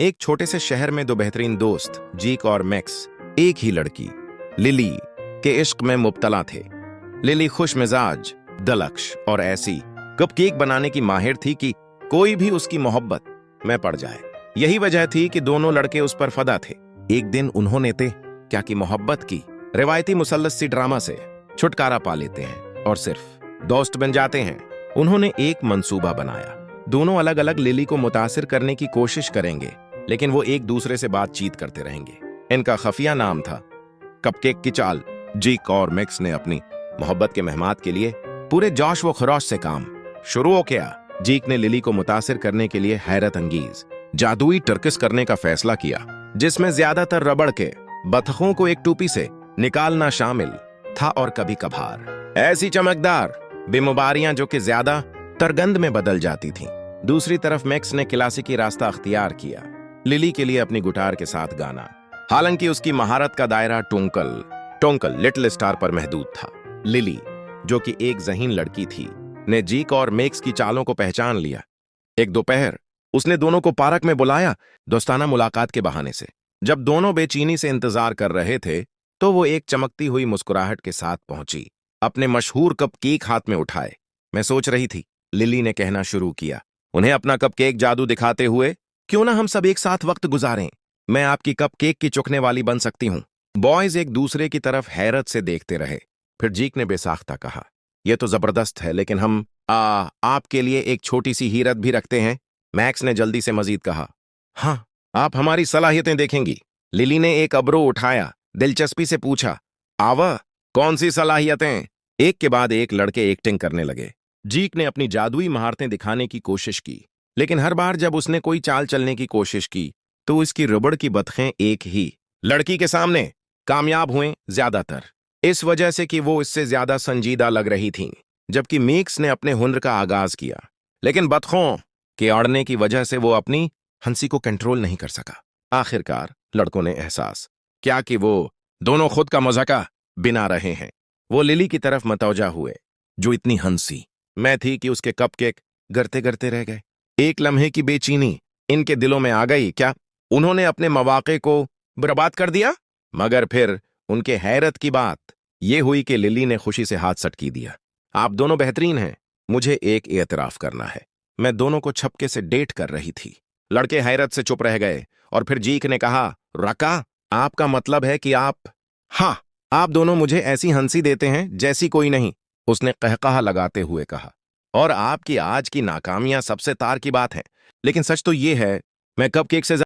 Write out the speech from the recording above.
एक छोटे से शहर में दो बेहतरीन दोस्त जीक और मैक्स एक ही लड़की लिली के इश्क में मुब्तला थे। लिली खुश मिजाज, दलक्ष और ऐसी कपकेक बनाने की माहिर थी कि कोई भी उसकी मोहब्बत में पड़ जाए। यही वजह थी कि दोनों लड़के उस पर फदा थे। एक दिन उन्होंने क्या की मोहब्बत की रिवायती मुसल्लस सी ड्रामा से छुटकारा पा लेते हैं और सिर्फ दोस्त बन जाते हैं। उन्होंने एक मंसूबा बनाया। दोनों अलग अलग लिली को मुतासिर करने की कोशिश करेंगे, लेकिन वो एक दूसरे से बातचीत करते रहेंगे। इनका खफिया नाम था कपकेक की चाल। जीक और मैक्स ने अपनी मोहब्बत के मेहमान के लिए पूरे जोश व खरोश से काम शुरू किया। जीक ने लिली को मुतासिर करने के लिए हैरत अंगेज जादुई टर्किस करने का फैसला किया, जिसमें ज्यादातर रबड़ के बतखों को एक टोपी से निकालना शामिल था और कभी कभार ऐसी चमकदार बेमुबारियां जो कि ज्यादा तरगंद में बदल जाती थीं। दूसरी तरफ मैक्स ने क्लासिकी रास्ता अख्तियार किया, लिली के लिए अपनी गिटार के साथ गाना। हालांकि उसकी महारत का दायरा टोंकल लिटिल स्टार पर महदूद था। लिली, जो कि एक ज़हीन लड़की थी, ने जीक और मैक्स की चालों को पहचान लिया। एक दोपहर उसने दोनों को पार्क में बुलाया, दोस्ताना मुलाकात के बहाने से। जब दोनों बेचैनी से इंतजार कर रहे थे तो वो एक चमकती हुई मुस्कुराहट के साथ पहुंची, अपने मशहूर कपकेक हाथ में उठाए। मैं सोच रही थी, लिली ने कहना शुरू किया, उन्हें अपना कपकेक जादू दिखाते हुए, क्यों ना हम सब एक साथ वक्त गुजारें। मैं आपकी कपकेक की चुकने वाली बन सकती हूं। बॉयज एक दूसरे की तरफ हैरत से देखते रहे। फिर जीक ने बेसाख्ता कहा, यह तो जबरदस्त है, लेकिन हम आपके लिए एक छोटी सी हीरत भी रखते हैं। मैक्स ने जल्दी से मजीद कहा, हाँ, आप हमारी सलाहियतें देखेंगी। लिली ने एक अबरू उठाया, दिलचस्पी से पूछा, आवा, कौन सी सलाहियतें? एक के बाद एक लड़के एक्टिंग करने लगे। जीक ने अपनी जादुई महारतें दिखाने की कोशिश की, लेकिन हर बार जब उसने कोई चाल चलने की कोशिश की तो उसकी रबड़ की बतखें एक ही लड़की के सामने कामयाब हुए, ज्यादातर इस वजह से कि वो इससे ज्यादा संजीदा लग रही थीं। जबकि मैक्स ने अपने हुनर का आगाज किया, लेकिन बतखों के अड़ने की वजह से वो अपनी हंसी को कंट्रोल नहीं कर सका। आखिरकार लड़कों ने एहसास क्या कि वो दोनों खुद का मजाका बिना रहे हैं। वो लिली की तरफ मतवजा हुए, जो इतनी हंसी मैं थी कि उसके कपकेक गरते गरते रह गए। एक लम्हे की बेचैनी इनके दिलों में आ गई। क्या उन्होंने अपने मौके को बर्बाद कर दिया? मगर फिर उनके हैरत की बात यह हुई कि लिली ने खुशी से हाथ सटकी दिया। आप दोनों बेहतरीन हैं, मुझे एक एतराफ करना है। मैं दोनों को छपके से डेट कर रही थी। लड़के हैरत से चुप रह गए और फिर जीक ने कहा, रका, आपका मतलब है कि हाँ, आप दोनों मुझे ऐसी हंसी देते हैं जैसी कोई नहीं। उसने कहकहा लगाते हुए कहा, और आपकी आज की नाकामियां सबसे तार की बात है। लेकिन सच तो यह है, मैं कपकेक से